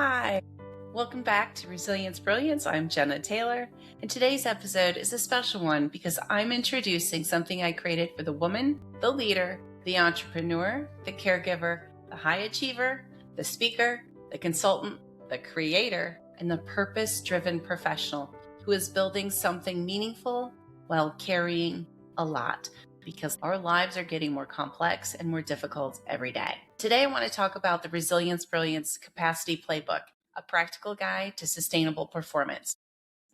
Hi, welcome back to Resilience Brilliance. I'm Jena Taylor, and today's episode is a special one because I'm introducing something I created for the woman, the leader, the entrepreneur, the caregiver, the high achiever, the speaker, the consultant, the creator, and the purpose-driven professional who is building something meaningful while carrying a lot, because our lives are getting more complex and more difficult every day. Today, I want to talk about the Resilience Brilliance Capacity Playbook, a practical guide to sustainable performance.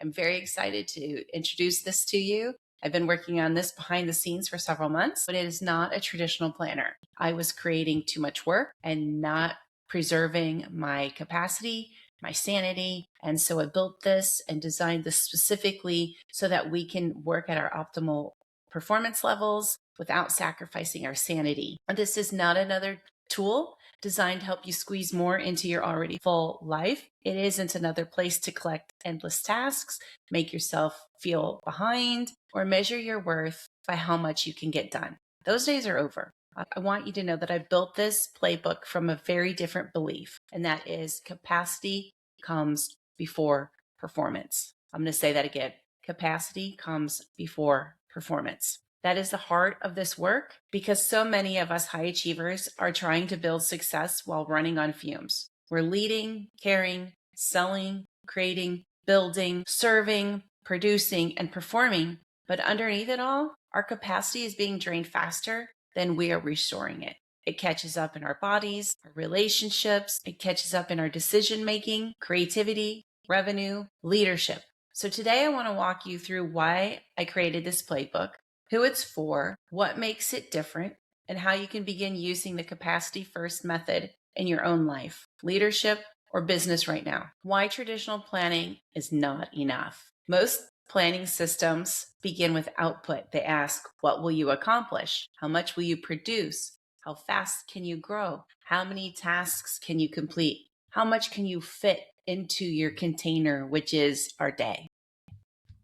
I'm very excited to introduce this to you. I've been working on this behind the scenes for several months, but it is not a traditional planner. I was creating too much work and not preserving my capacity, my sanity. And so I built this and designed this specifically so that we can work at our optimal performance levels without sacrificing our sanity. And this is not another tool designed to help you squeeze more into your already full life. It isn't another place to collect endless tasks, make yourself feel behind, or measure your worth by how much you can get done. Those days are over. I want you to know that I built this playbook from a very different belief, and that is capacity comes before performance. I'm going to say that again. Capacity comes before performance. That is the heart of this work because so many of us high achievers are trying to build success while running on fumes. We're leading, caring, selling, creating, building, serving, producing, and performing. But underneath it all, our capacity is being drained faster than we are restoring it. It catches up in our bodies, our relationships, it catches up in our decision-making, creativity, revenue, leadership. So today I want to walk you through why I created this playbook, who it's for, what makes it different, and how you can begin using the capacity first method in your own life, leadership, or business right now. Why traditional planning is not enough. Most planning systems begin with output. They ask, what will you accomplish? How much will you produce? How fast can you grow? How many tasks can you complete? How much can you fit into your container, which is our day?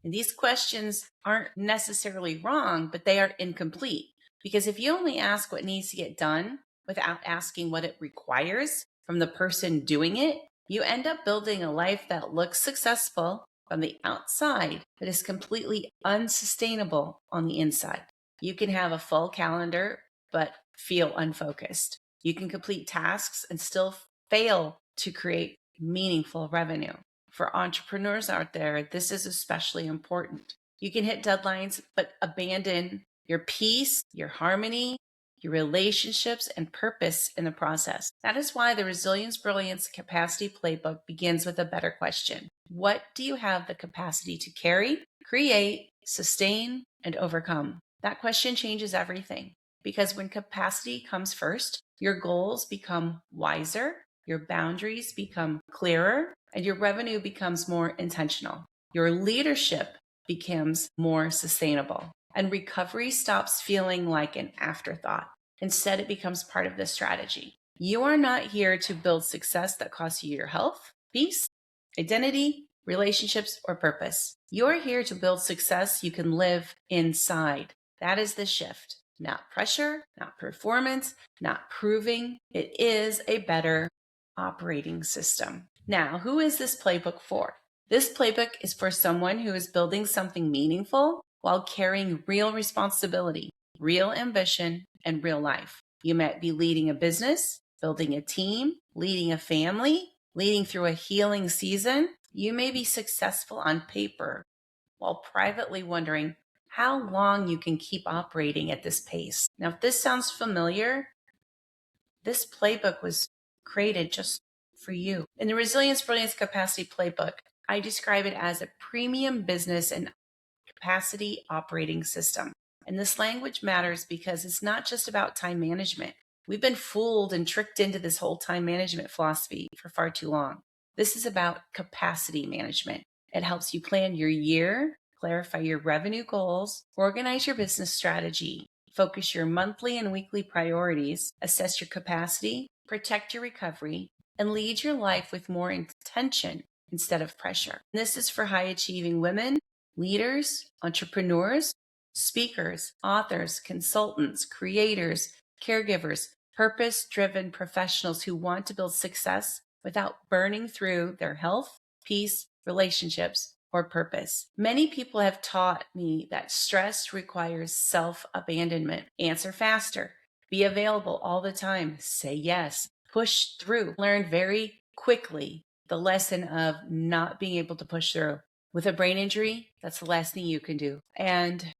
And these questions aren't necessarily wrong, but they are incomplete. Because if you only ask what needs to get done without asking what it requires from the person doing it, you end up building a life that looks successful from the outside, but is completely unsustainable on the inside. You can have a full calendar, but feel unfocused. You can complete tasks and still fail to create meaningful revenue. For entrepreneurs out there, this is especially important. You can hit deadlines, but abandon your peace, your harmony, your relationships, and purpose in the process. That is why the Resilience Brilliance Capacity Playbook begins with a better question. What do you have the capacity to carry, create, sustain, and overcome? That question changes everything because when capacity comes first, your goals become wiser, your boundaries become clearer, and your revenue becomes more intentional. Your leadership becomes more sustainable, and recovery stops feeling like an afterthought. Instead, it becomes part of the strategy. You are not here to build success that costs you your health, peace, identity, relationships, or purpose. You're here to build success you can live inside. That is the shift. Not pressure, not performance, not proving. It is a better operating system. Now, who is this playbook for? This playbook is for someone who is building something meaningful while carrying real responsibility, real ambition, and real life. You might be leading a business, building a team, leading a family, leading through a healing season. You may be successful on paper while privately wondering how long you can keep operating at this pace. Now, if this sounds familiar, this playbook was created just for you. In the Resilience Brilliance Capacity Playbook, I describe it as a premium business and capacity operating system. And this language matters because it's not just about time management. We've been fooled and tricked into this whole time management philosophy for far too long. This is about capacity management. It helps you plan your year, clarify your revenue goals, organize your business strategy, focus your monthly and weekly priorities, assess your capacity, protect your recovery, and lead your life with more intention instead of pressure. This is for high achieving women, leaders, entrepreneurs, speakers, authors, consultants, creators, caregivers, purpose-driven professionals who want to build success without burning through their health, peace, relationships, or purpose. Many people have taught me that stress requires self-abandonment. Answer faster, be available all the time, say yes, push through. Learn very quickly the lesson of not being able to push through. With a brain injury, that's the last thing you can do. And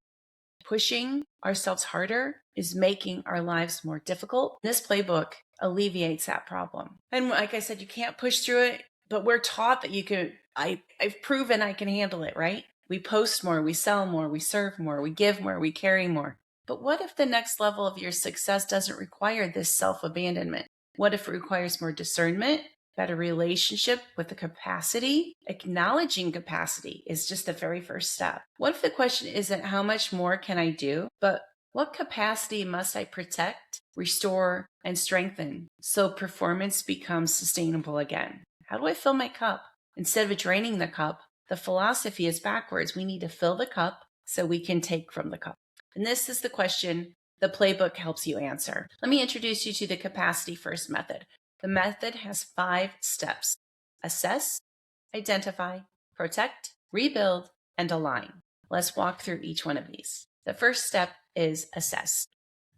pushing ourselves harder is making our lives more difficult. This playbook alleviates that problem. And like I said, you can't push through it, but we're taught that you can. I've proven I can handle it, right? We post more, we sell more, we serve more, we give more, we carry more. But what if the next level of your success doesn't require this self-abandonment? What if it requires more discernment, better relationship with the capacity? Acknowledging capacity is just the very first step. What if the question isn't how much more can I do, but what capacity must I protect, restore, and strengthen so performance becomes sustainable again? How do I fill my cup? Instead of draining the cup, the philosophy is backwards. We need to fill the cup so we can take from the cup. And this is the question the playbook helps you answer. Let me introduce you to the capacity first method. The method has 5 steps: assess, identify, protect, rebuild, and align. Let's walk through each one of these. The first step is assess.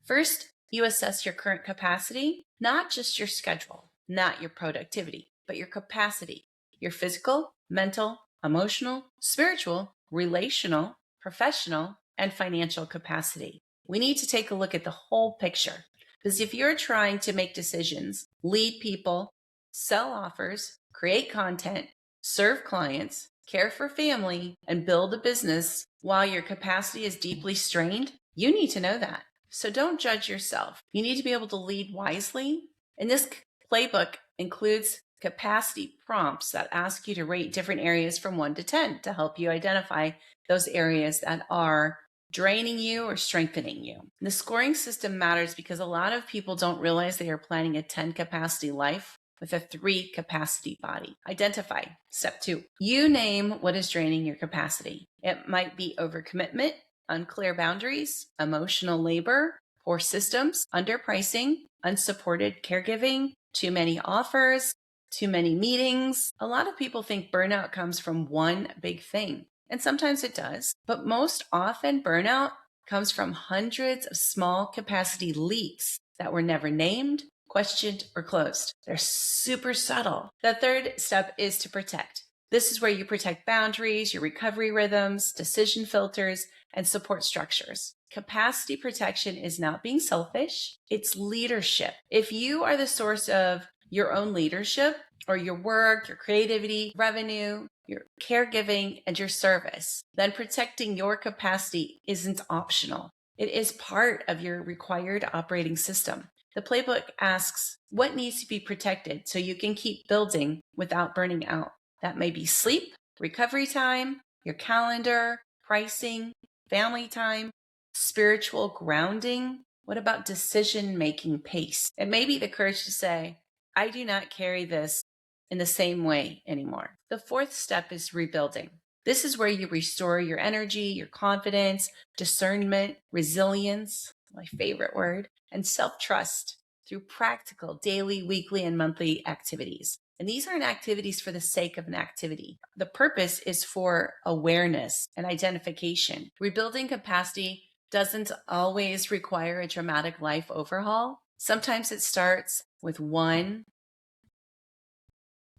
First, you assess your current capacity, not just your schedule, not your productivity, but your capacity, your physical, mental, emotional, spiritual, relational, professional, and financial capacity. We need to take a look at the whole picture, because if you're trying to make decisions, lead people, sell offers, create content, serve clients, care for family, and build a business while your capacity is deeply strained, you need to know that. So don't judge yourself. You need to be able to lead wisely. And this playbook includes capacity prompts that ask you to rate different areas from 1 to 10 to help you identify those areas that are draining you or strengthening you. The scoring system matters because a lot of people don't realize they are planning a 10 capacity life with a 3 capacity body. Identify. Step 2. You name what is draining your capacity. It might be overcommitment, unclear boundaries, emotional labor, poor systems, underpricing, unsupported caregiving, too many offers, too many meetings. A lot of people think burnout comes from one big thing, and sometimes it does, but most often burnout comes from hundreds of small capacity leaks that were never named, questioned, or closed. They're super subtle. The third step is to protect. This is where you protect boundaries, your recovery rhythms, decision filters, and support structures. Capacity protection is not being selfish, it's leadership. If you are the source of your own leadership or your work, your creativity, revenue, your caregiving, and your service, then protecting your capacity isn't optional. It is part of your required operating system. The playbook asks what needs to be protected so you can keep building without burning out. That may be sleep, recovery time, your calendar, pricing, family time, spiritual grounding. What about decision-making pace? It may be the courage to say, I do not carry this in the same way anymore. The fourth step is rebuilding. This is where you restore your energy, your confidence, discernment, resilience, my favorite word, and self-trust through practical daily, weekly, and monthly activities. And these aren't activities for the sake of an activity. The purpose is for awareness and identification. Rebuilding capacity doesn't always require a dramatic life overhaul. Sometimes it starts with one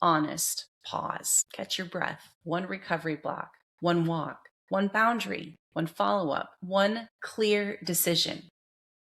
honest pause. Catch your breath. One recovery block, one walk, one boundary, one follow-up, one clear decision,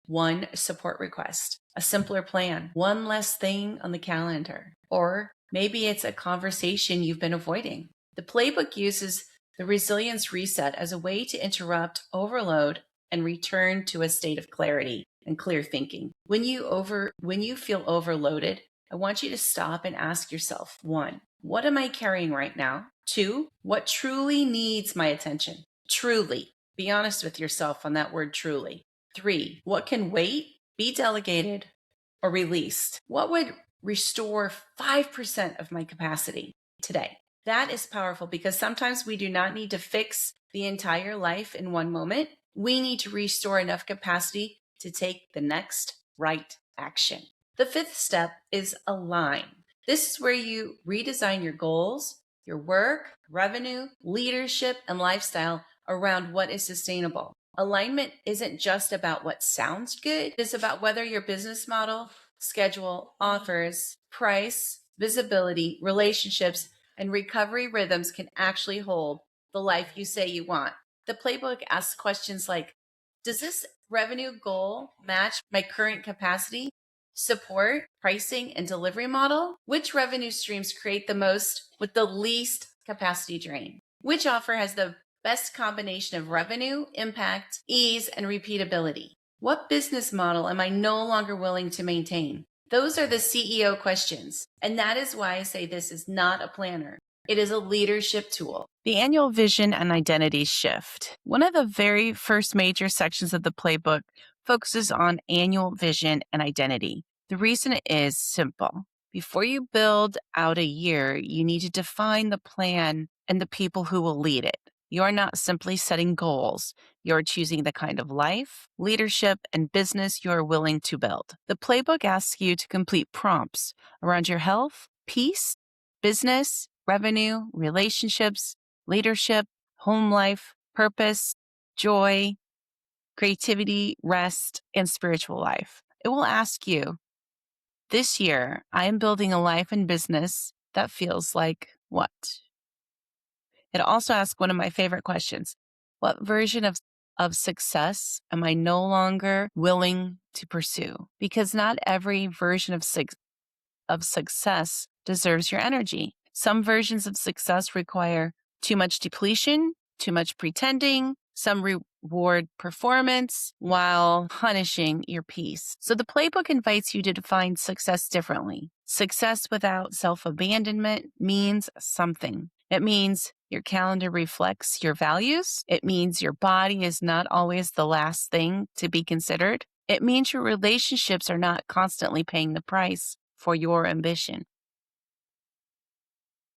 one support request, a simpler plan, one less thing on the calendar. Or maybe it's a conversation you've been avoiding. The playbook uses the resilience reset as a way to interrupt overload and return to a state of clarity and clear thinking. When you feel overloaded, I want you to stop and ask yourself, 1, what am I carrying right now? 2, what truly needs my attention? Truly. Be honest with yourself on that word truly. 3, what can wait, be delegated, or released? What would restore 5% of my capacity today? That is powerful because sometimes we do not need to fix the entire life in one moment. We need to restore enough capacity to take the next right action. The fifth step is align. This is where you redesign your goals, your work, revenue, leadership, and lifestyle around what is sustainable. Alignment isn't just about what sounds good, it's about whether your business model, schedule, offers, price, visibility, relationships, and recovery rhythms can actually hold the life you say you want. The playbook asks questions like, does this revenue goal match my current capacity, support, pricing, and delivery model? Which revenue streams create the most with the least capacity drain? Which offer has the best combination of revenue, impact, ease, and repeatability? What business model am I no longer willing to maintain? Those are the CEO questions. And that is why I say this is not a planner. It is a leadership tool. The annual vision and identity shift. One of the very first major sections of the playbook focuses on annual vision and identity. The reason is simple. Before you build out a year, you need to define the plan and the people who will lead it. You are not simply setting goals. You're choosing the kind of life, leadership, and business you are willing to build. The playbook asks you to complete prompts around your health, peace, business, revenue, relationships, leadership, home life, purpose, joy, creativity, rest, and spiritual life. It will ask you, this year, I am building a life and business that feels like what? It also asks one of my favorite questions. What version of success am I no longer willing to pursue? Because not every version of success deserves your energy. Some versions of success require too much depletion, too much pretending. Some reward performance while punishing your peace. So the playbook invites you to define success differently. Success without self-abandonment means something. It means your calendar reflects your values. It means your body is not always the last thing to be considered. It means your relationships are not constantly paying the price for your ambition.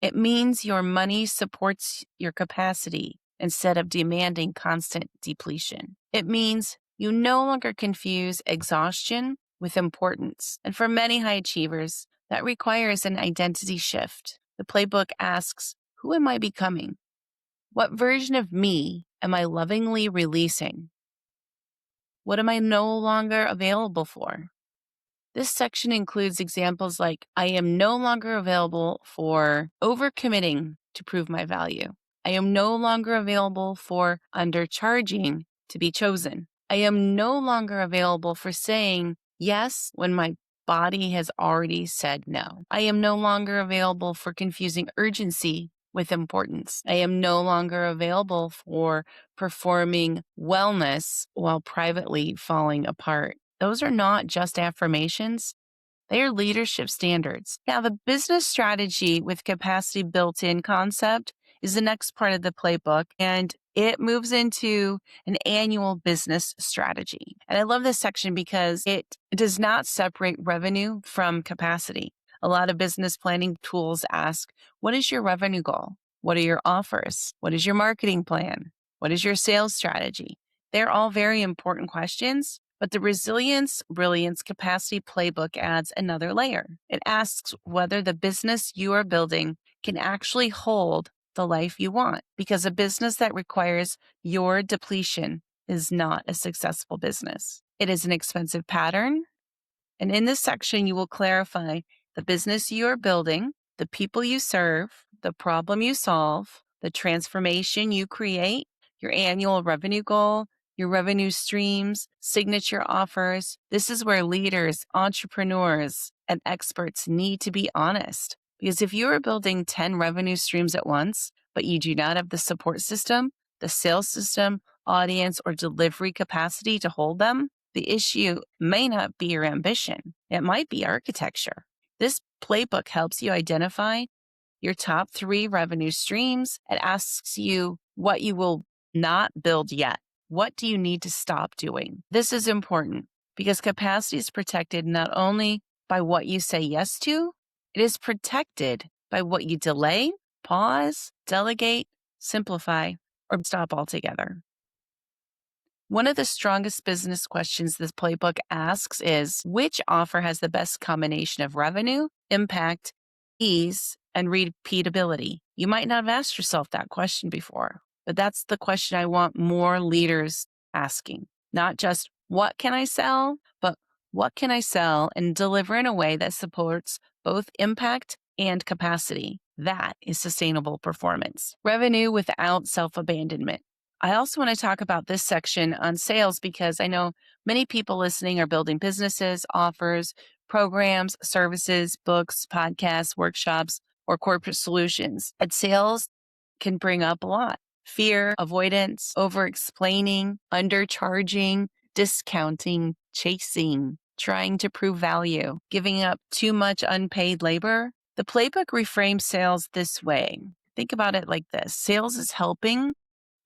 It means your money supports your capacity instead of demanding constant depletion. It means you no longer confuse exhaustion with importance. And for many high achievers, that requires an identity shift. The playbook asks, who am I becoming? What version of me am I lovingly releasing? What am I no longer available for? This section includes examples like, I am no longer available for overcommitting to prove my value. I am no longer available for undercharging to be chosen. I am no longer available for saying yes when my body has already said no. I am no longer available for confusing urgency with importance. I am no longer available for performing wellness while privately falling apart. Those are not just affirmations. They are leadership standards. Now, the business strategy with capacity built in concept is the next part of the playbook, and it moves into an annual business strategy. And I love this section because it does not separate revenue from capacity. A lot of business planning tools ask, what is your revenue goal? What are your offers? What is your marketing plan? What is your sales strategy? They're all very important questions, but the Resilience Brilliance Capacity Playbook adds another layer. It asks whether the business you are building can actually hold the life you want, because a business that requires your depletion is not a successful business. It is an expensive pattern. And in this section, you will clarify the business you are building, the people you serve, the problem you solve, the transformation you create, your annual revenue goal, your revenue streams, signature offers. This is where leaders, entrepreneurs, and experts need to be honest. Because if you are building 10 revenue streams at once, but you do not have the support system, the sales system, audience, or delivery capacity to hold them, the issue may not be your ambition. It might be architecture. This playbook helps you identify your top 3 revenue streams. It asks you what you will not build yet. What do you need to stop doing? This is important because capacity is protected not only by what you say yes to, it is protected by what you delay, pause, delegate, simplify, or stop altogether. One of the strongest business questions this playbook asks is, which offer has the best combination of revenue, impact, ease and repeatability. You might not have asked yourself that question before, but that's the question I want more leaders asking. Not just what can I sell, but what can I sell and deliver in a way that supports both impact and capacity. That is sustainable performance. Revenue without self-abandonment. I also want to talk about this section on sales because I know many people listening are building businesses, offers, programs, services, books, podcasts, workshops, or corporate solutions. And sales can bring up a lot: fear, avoidance, over explaining, undercharging, discounting, chasing, trying to prove value, giving up too much unpaid labor. The playbook reframes sales this way. Think about it like this: sales is helping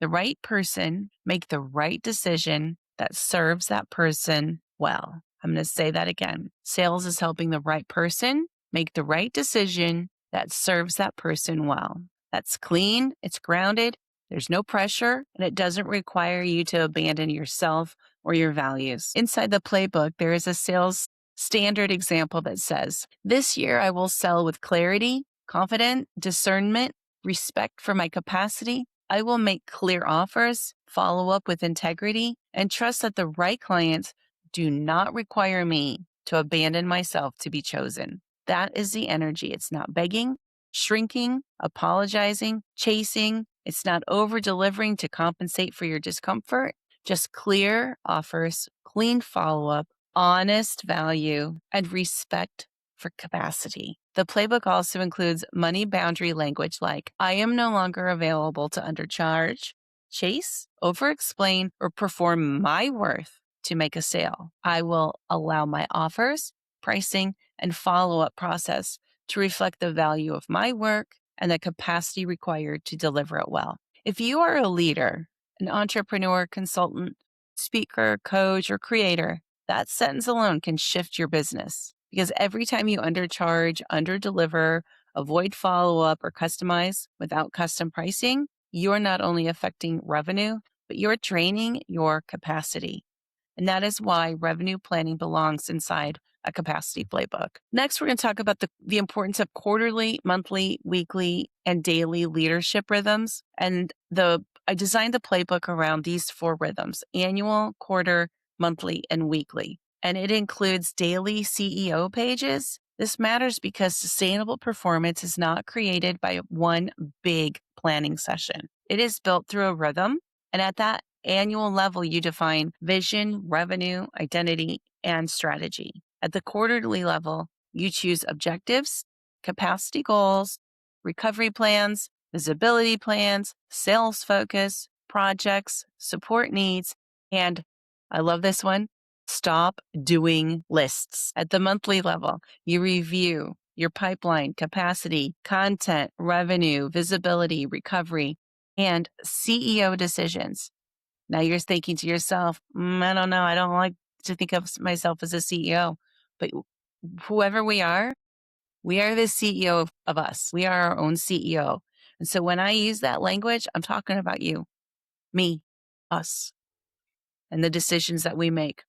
the right person make the right decision that serves that person well. I'm going to say that again. Sales is helping the right person make the right decision that serves that person well. That's clean, it's grounded, there's no pressure, and it doesn't require you to abandon yourself or your values. Inside the playbook, there is a sales standard example that says, "This year I will sell with clarity, confidence, discernment, respect for my capacity. I will make clear offers, follow up with integrity, and trust that the right clients do not require me to abandon myself to be chosen." That is the energy. It's not begging, shrinking, apologizing, chasing. It's not over delivering to compensate for your discomfort. Just clear offers, clean follow up, honest value, and respect for capacity. The playbook also includes money boundary language like, "I am no longer available to undercharge, chase, over-explain, or perform my worth to make a sale. I will allow my offers, pricing, and follow-up process to reflect the value of my work and the capacity required to deliver it well." If you are a leader, an entrepreneur, consultant, speaker, coach, or creator, that sentence alone can shift your business. Because every time you undercharge, underdeliver, avoid follow-up, or customize without custom pricing, you're not only affecting revenue, but you're draining your capacity. And that is why revenue planning belongs inside a capacity playbook. Next, we're going to talk about the importance of quarterly, monthly, weekly, and daily leadership rhythms. And I designed the playbook around these 4 rhythms: annual, quarter, monthly, and weekly. And it includes daily CEO pages. This matters because sustainable performance is not created by one big planning session. It is built through a rhythm. And at that annual level, you define vision, revenue, identity, and strategy. At the quarterly level, you choose objectives, capacity goals, recovery plans, visibility plans, sales focus, projects, support needs, and I love this one: stop doing lists. At the monthly level, you review your pipeline, capacity, content, revenue, visibility, recovery, and CEO decisions. Now you're thinking to yourself, I don't know, I don't like to think of myself as a CEO. But whoever we are the CEO of us. We are our own CEO. And so when I use that language, I'm talking about you, me, us, and the decisions that we make.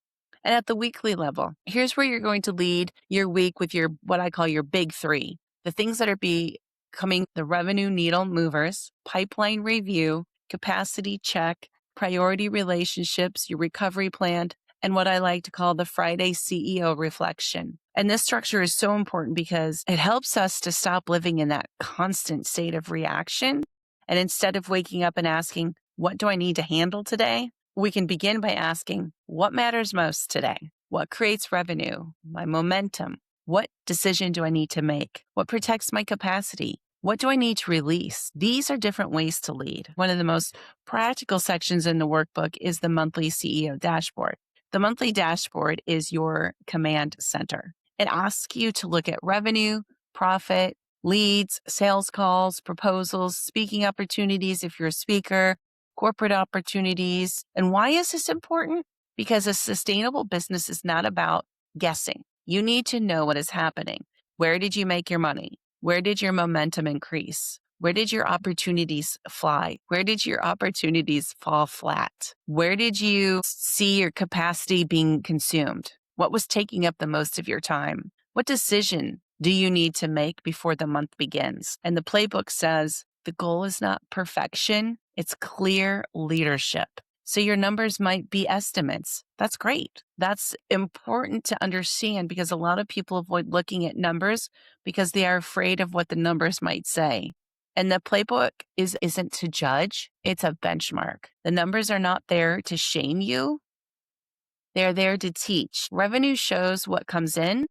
And at the weekly level, here's where you're going to lead your week with your, what I call your big 3, the things that are becoming the revenue needle movers: pipeline review, capacity check, priority relationships, your recovery plan, and what I like to call the Friday CEO reflection. And this structure is so important because it helps us to stop living in that constant state of reaction. And instead of waking up and asking, what do I need to handle today? We can begin by asking, what matters most today? What creates revenue, my momentum? What decision do I need to make? What protects my capacity? What do I need to release? These are different ways to lead. One of the most practical sections in the workbook is the monthly CEO dashboard. The monthly dashboard is your command center. It asks you to look at revenue, profit, leads, sales calls, proposals, speaking opportunities if you're a speaker, corporate opportunities. And why is this important? Because a sustainable business is not about guessing. You need to know what is happening. Where did you make your money? Where did your momentum increase? Where did your opportunities fly? Where did your opportunities fall flat? Where did you see your capacity being consumed? What was taking up the most of your time? What decision do you need to make before the month begins? And the playbook says the goal is not perfection, it's clear leadership. So your numbers might be estimates. That's great. That's important to understand because a lot of people avoid looking at numbers because they are afraid of what the numbers might say. And the playbook isn't to judge, it's a benchmark. The numbers are not there to shame you. They're there to teach. Revenue shows what comes in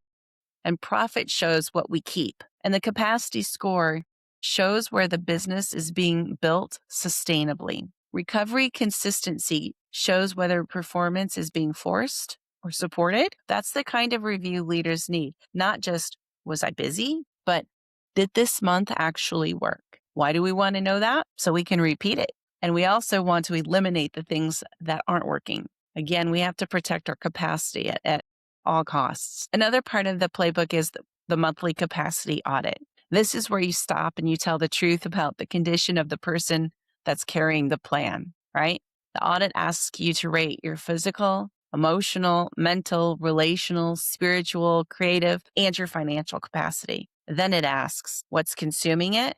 and profit shows what we keep. And the capacity score shows where the business is being built sustainably. Recovery consistency shows whether performance is being forced or supported. That's the kind of review leaders need. Not just, was I busy? But did this month actually work? Why do we want to know that? So we can repeat it. And we also want to eliminate the things that aren't working. Again, we have to protect our capacity at all costs. Another part of the playbook is the monthly capacity audit. This is where you stop and you tell the truth about the condition of the person that's carrying the plan, right? The audit asks you to rate your physical, emotional, mental, relational, spiritual, creative, and your financial capacity. Then it asks what's consuming it,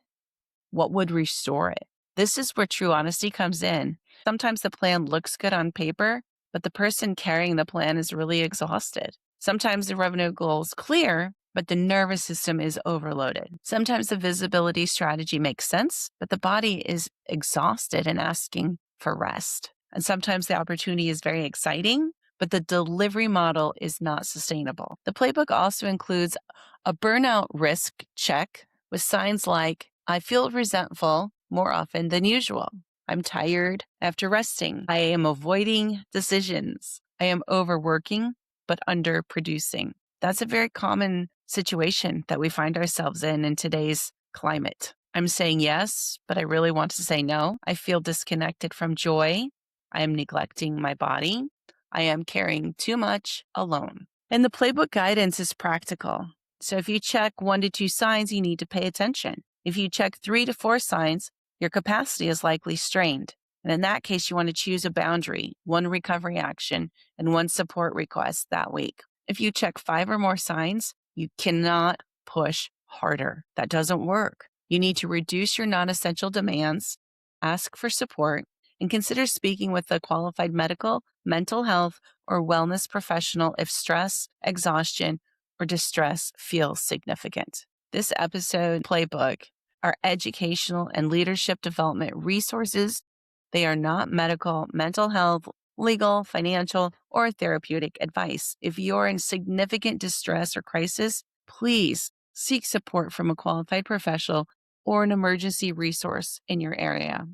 what would restore it. This is where true honesty comes in. Sometimes the plan looks good on paper, but the person carrying the plan is really exhausted. Sometimes the revenue goal is clear, but the nervous system is overloaded. Sometimes the visibility strategy makes sense, but the body is exhausted and asking for rest. And sometimes the opportunity is very exciting, but the delivery model is not sustainable. The playbook also includes a burnout risk check with signs like, I feel resentful more often than usual. I'm tired after resting. I am avoiding decisions. I am overworking, but underproducing. That's a very common situation that we find ourselves in today's climate. I'm saying yes, but I really want to say no. I feel disconnected from joy. I am neglecting my body. I am carrying too much alone. And the playbook guidance is practical. So if you check 1 to 2 signs, you need to pay attention. If you check 3 to 4 signs, your capacity is likely strained. And in that case, you want to choose a boundary, 1 recovery action, and 1 support request that week. If you check 5 or more signs, you cannot push harder. That doesn't work. You need to reduce your non-essential demands, ask for support, and consider speaking with a qualified medical, mental health, or wellness professional if stress, exhaustion, or distress feels significant. This episode playbook are educational and leadership development resources. They are not medical, mental health, legal, financial, or therapeutic advice. If you're in significant distress or crisis, please seek support from a qualified professional or an emergency resource in your area.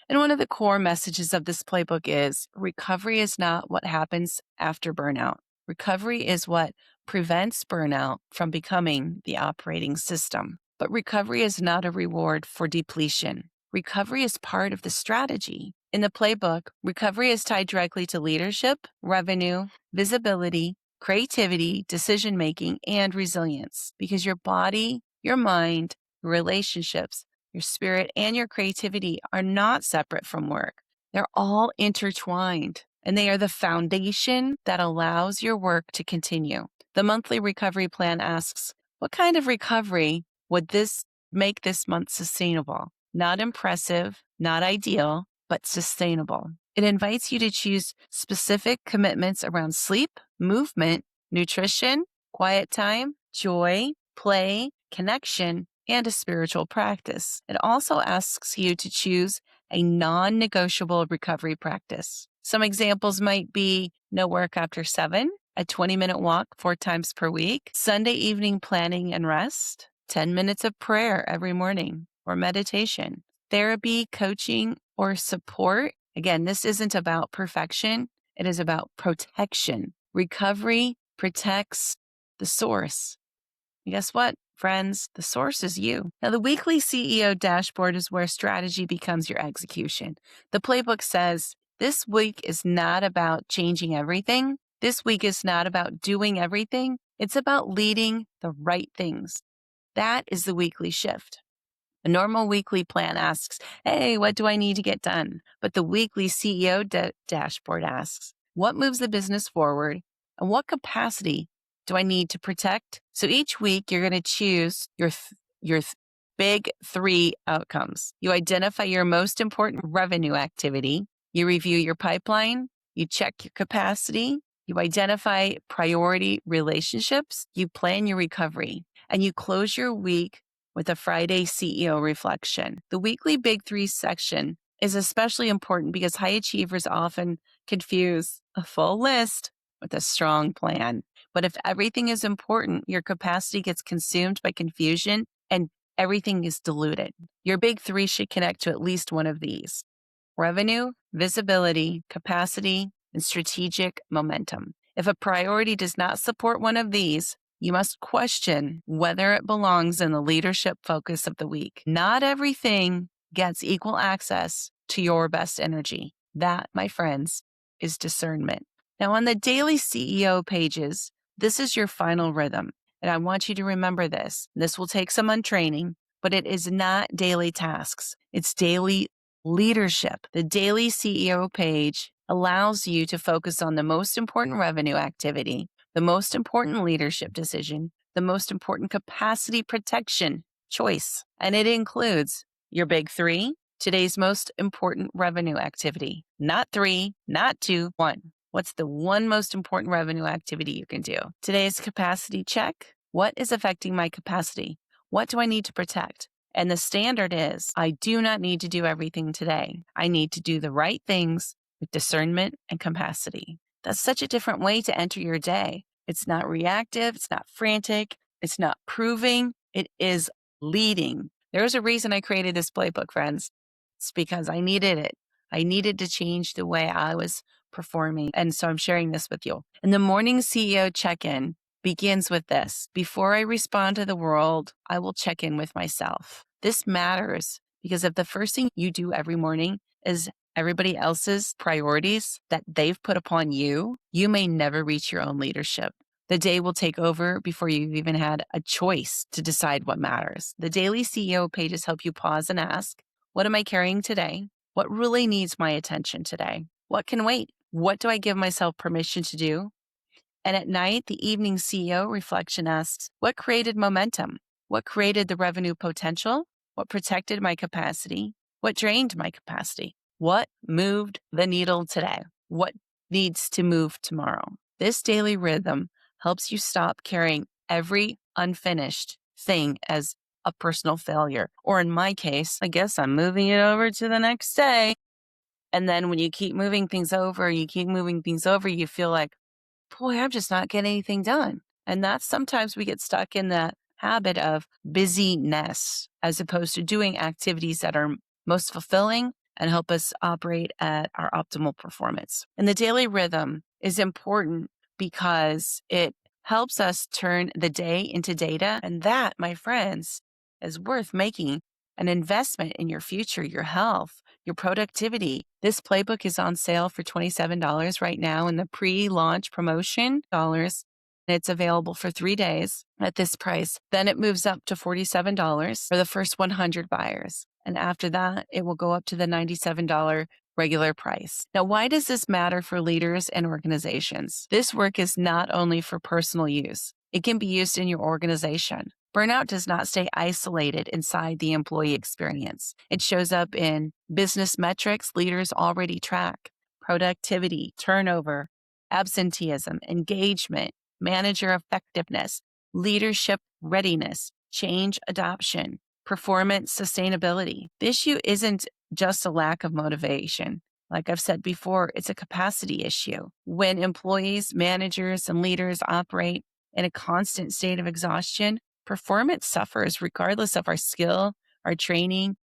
And one of the core messages of this playbook is recovery is not what happens after burnout. Recovery is what prevents burnout from becoming the operating system. But recovery is not a reward for depletion. Recovery is part of the strategy. In the playbook, recovery is tied directly to leadership, revenue, visibility, creativity, decision-making, and resilience because your body, your mind, your relationships, your spirit, and your creativity are not separate from work. They're all intertwined, and they are the foundation that allows your work to continue. The monthly recovery plan asks, what kind of recovery would this make this month sustainable? Not impressive, not ideal, but sustainable. It invites you to choose specific commitments around sleep, movement, nutrition, quiet time, joy, play, connection, and a spiritual practice. It also asks you to choose a non-negotiable recovery practice. Some examples might be no work after 7, a 20-minute walk 4 times per week, Sunday evening planning and rest, 10 minutes of prayer every morning, or meditation, therapy, coaching, or support. Again, this isn't about perfection. It is about protection. Recovery protects the source. And guess what, friends? The source is you. Now, the weekly CEO dashboard is where strategy becomes your execution. The playbook says this week is not about changing everything. This week is not about doing everything. It's about leading the right things. That is the weekly shift. A normal weekly plan asks, hey, what do I need to get done? But the weekly CEO dashboard asks, what moves the business forward and what capacity do I need to protect? So each week you're going to choose your big 3 outcomes. You identify your most important revenue activity. You review your pipeline. You check your capacity. You identify priority relationships. You plan your recovery, and you close your week with a Friday CEO reflection. The weekly Big 3 section is especially important because high achievers often confuse a full list with a strong plan. But if everything is important, your capacity gets consumed by confusion and everything is diluted. Your Big 3 should connect to at least one of these: revenue, visibility, capacity, and strategic momentum. If a priority does not support one of these, you must question whether it belongs in the leadership focus of the week. Not everything gets equal access to your best energy. That, my friends, is discernment. Now, on the daily CEO pages, this is your final rhythm. And I want you to remember this. This will take some untraining, but it is not daily tasks. It's daily leadership. The daily CEO page allows you to focus on the most important revenue activity, the most important leadership decision, the most important capacity protection choice. And it includes your Big 3, today's most important revenue activity. Not 3, not 2, 1. What's the one most important revenue activity you can do? Today's capacity check. What is affecting my capacity? What do I need to protect? And the standard is, I do not need to do everything today. I need to do the right things with discernment and capacity. That's such a different way to enter your day. It's not reactive. It's not frantic. It's not proving. It is leading. There's a reason I created this playbook, friends. It's because I needed it. I needed to change the way I was performing. And so I'm sharing this with you. And the morning CEO check-in begins with this: before I respond to the world, I will check in with myself. This matters because if the first thing you do every morning is everybody else's priorities that they've put upon you, you may never reach your own leadership. The day will take over before you've even had a choice to decide what matters. The daily CEO pages help you pause and ask, what am I carrying today? What really needs my attention today? What can wait? What do I give myself permission to do? And at night, the evening CEO reflection asks, what created momentum? What created the revenue potential? What protected my capacity? What drained my capacity? What moved the needle today? What needs to move tomorrow? This daily rhythm helps you stop carrying every unfinished thing as a personal failure. Or in my case, I guess I'm moving it over to the next day. And then when you keep moving things over, you feel like, boy, I'm just not getting anything done. And that's sometimes we get stuck in that habit of busyness as opposed to doing activities that are most fulfilling and help us operate at our optimal performance. And the daily rhythm is important because it helps us turn the day into data. And that, my friends, is worth making an investment in your future, your health, your productivity. This playbook is on sale for $27 right now in the pre-launch promotion dollars. It's available for 3 days at this price. Then it moves up to $47 for the first 100 buyers. And after that, it will go up to the $97 regular price. Now, why does this matter for leaders and organizations? This work is not only for personal use. It can be used in your organization. Burnout does not stay isolated inside the employee experience. It shows up in business metrics leaders already track: productivity, turnover, absenteeism, engagement, manager effectiveness, leadership readiness, change adoption, performance sustainability. The issue isn't just a lack of motivation. Like I've said before, it's a capacity issue. When employees, managers, and leaders operate in a constant state of exhaustion, performance suffers regardless of our skill, our training,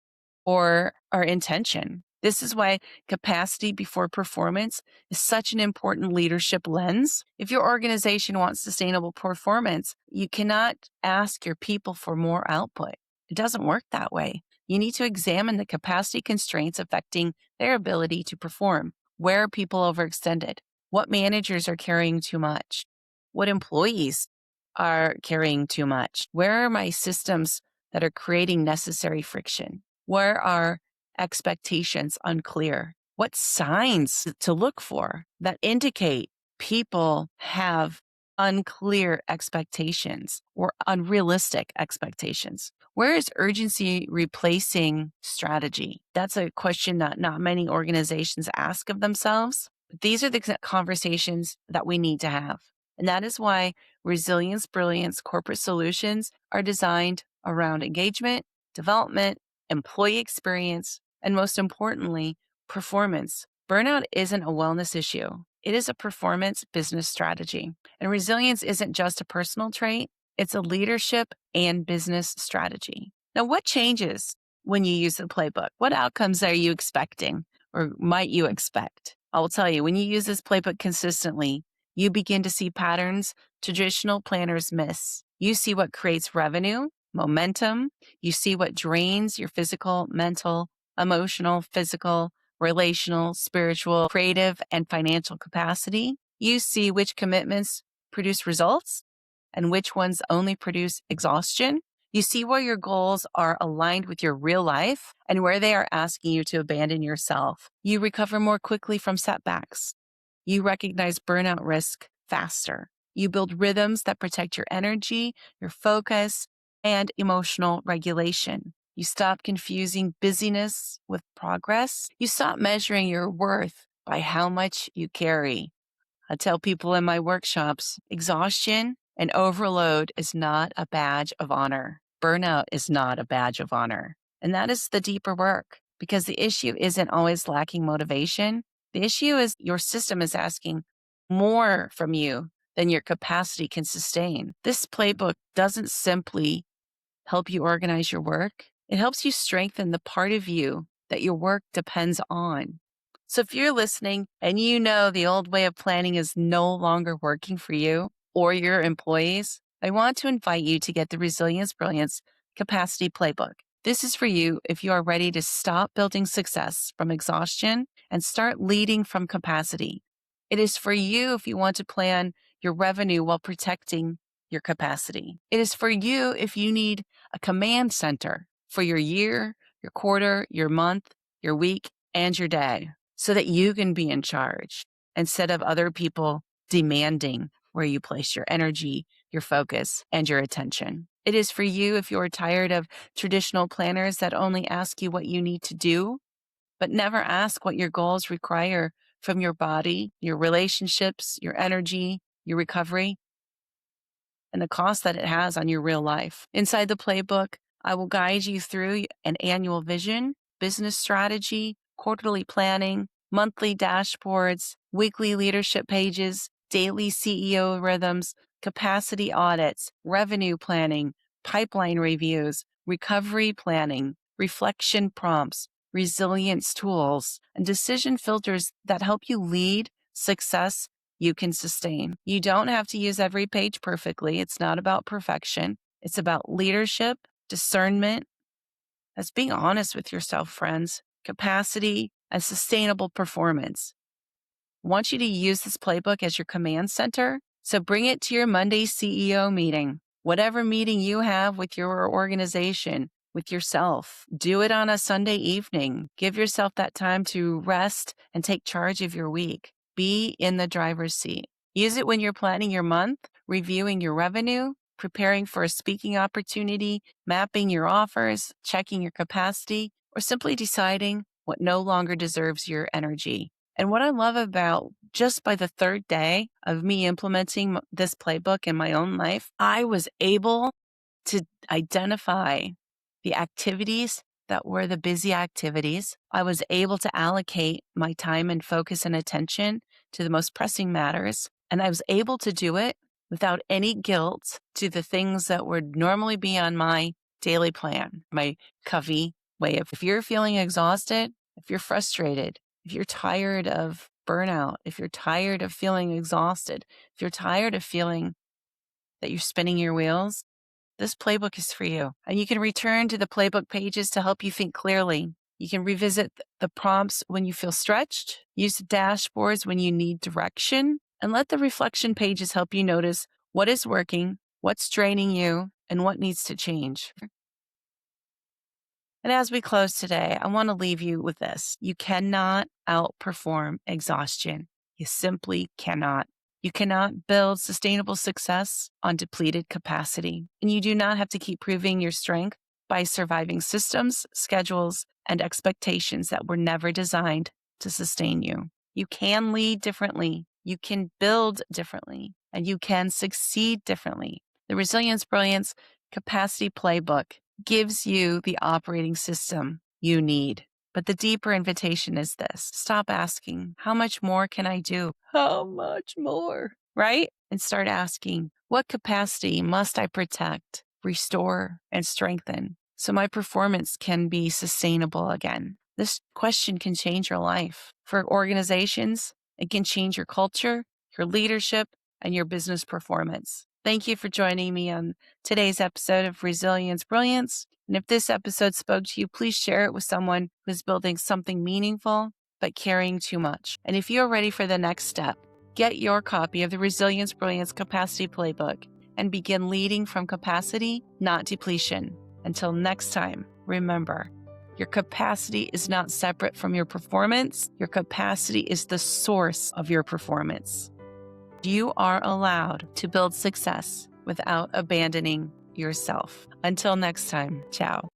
or our intention. This is why capacity before performance is such an important leadership lens. If your organization wants sustainable performance, you cannot ask your people for more output. It doesn't work that way. You need to examine the capacity constraints affecting their ability to perform. Where are people overextended? What managers are carrying too much? What employees are carrying too much? Where are my systems that are creating necessary friction? Where are expectations unclear? What signs to look for that indicate people have unclear expectations or unrealistic expectations? Where is urgency replacing strategy? That's a question that not many organizations ask of themselves. But these are the conversations that we need to have. And that is why Resilience Brilliance corporate solutions are designed around engagement, development, employee experience, and most importantly, performance. Burnout isn't a wellness issue. It is a performance business strategy. And resilience isn't just a personal trait, it's a leadership and business strategy. Now, what changes when you use the playbook? What outcomes are you expecting or might you expect? I will tell you, when you use this playbook consistently, you begin to see patterns traditional planners miss. You see what creates revenue, momentum. You see what drains your physical, mental, emotional, physical, relational, spiritual, creative, and financial capacity. You see which commitments produce results and which ones only produce exhaustion. You see where your goals are aligned with your real life and where they are asking you to abandon yourself. You recover more quickly from setbacks. You recognize burnout risk faster. You build rhythms that protect your energy, your focus, and emotional regulation. You stop confusing busyness with progress. You stop measuring your worth by how much you carry. I tell people in my workshops, exhaustion and overload is not a badge of honor. Burnout is not a badge of honor. And that is the deeper work because the issue isn't always lacking motivation. The issue is your system is asking more from you than your capacity can sustain. This playbook doesn't simply help you organize your work. It helps you strengthen the part of you that your work depends on. So if you're listening and you know the old way of planning is no longer working for you or your employees, I want to invite you to get the Resilience Brilliance Capacity Playbook. This is for you if you are ready to stop building success from exhaustion and start leading from capacity. It is for you if you want to plan your revenue while protecting your capacity. It is for you if you need a command center for your year, your quarter, your month, your week, and your day so that you can be in charge instead of other people demanding where you place your energy, your focus, and your attention. It is for you if you're tired of traditional planners that only ask you what you need to do, but never ask what your goals require from your body, your relationships, your energy, your recovery, and the cost that it has on your real life. Inside the playbook, I will guide you through an annual vision, business strategy, quarterly planning, monthly dashboards, weekly leadership pages, daily CEO rhythms, capacity audits, revenue planning, pipeline reviews, recovery planning, reflection prompts, resilience tools, and decision filters that help you lead success you can sustain. You don't have to use every page perfectly. It's not about perfection. It's about leadership, discernment. That's being honest with yourself, friends, capacity, and sustainable performance. I want you to use this playbook as your command center. So bring it to your Monday CEO meeting, whatever meeting you have with your organization, with yourself. Do it on a Sunday evening. Give yourself that time to rest and take charge of your week. Be in the driver's seat. Use it when you're planning your month, reviewing your revenue, preparing for a speaking opportunity, mapping your offers, checking your capacity, or simply deciding what no longer deserves your energy. And what I love about just by the third day of me implementing this playbook in my own life, I was able to identify the activities that were the busy activities. I was able to allocate my time and focus and attention to the most pressing matters. And I was able to do it without any guilt to the things that would normally be on my daily plan, my Covey way of, if you're feeling exhausted, if you're frustrated, if you're tired of burnout, if you're tired of feeling exhausted, if you're tired of feeling that you're spinning your wheels, this playbook is for you. And you can return to the playbook pages to help you think clearly. You can revisit the prompts when you feel stretched, use the dashboards when you need direction, and let the reflection pages help you notice what is working, what's draining you, and what needs to change. And as we close today, I want to leave you with this. You cannot outperform exhaustion. You simply cannot. You cannot build sustainable success on depleted capacity. And you do not have to keep proving your strength by surviving systems, schedules, and expectations that were never designed to sustain you. You can lead differently. You can build differently, and you can succeed differently. The Resilience Brilliance Capacity Playbook gives you the operating system you need. But the deeper invitation is this: stop asking, how much more can I do? How much more? Right? And start asking, what capacity must I protect, restore, and strengthen so my performance can be sustainable again? This question can change your life. For organizations, it can change your culture, your leadership, and your business performance. Thank you for joining me on today's episode of Resilience Brilliance. And if this episode spoke to you, please share it with someone who's building something meaningful but carrying too much. And if you're ready for the next step, get your copy of the Resilience Brilliance Capacity Playbook and begin leading from capacity, not depletion. Until next time, remember, your capacity is not separate from your performance. Your capacity is the source of your performance. You are allowed to build success without abandoning yourself. Until next time, ciao.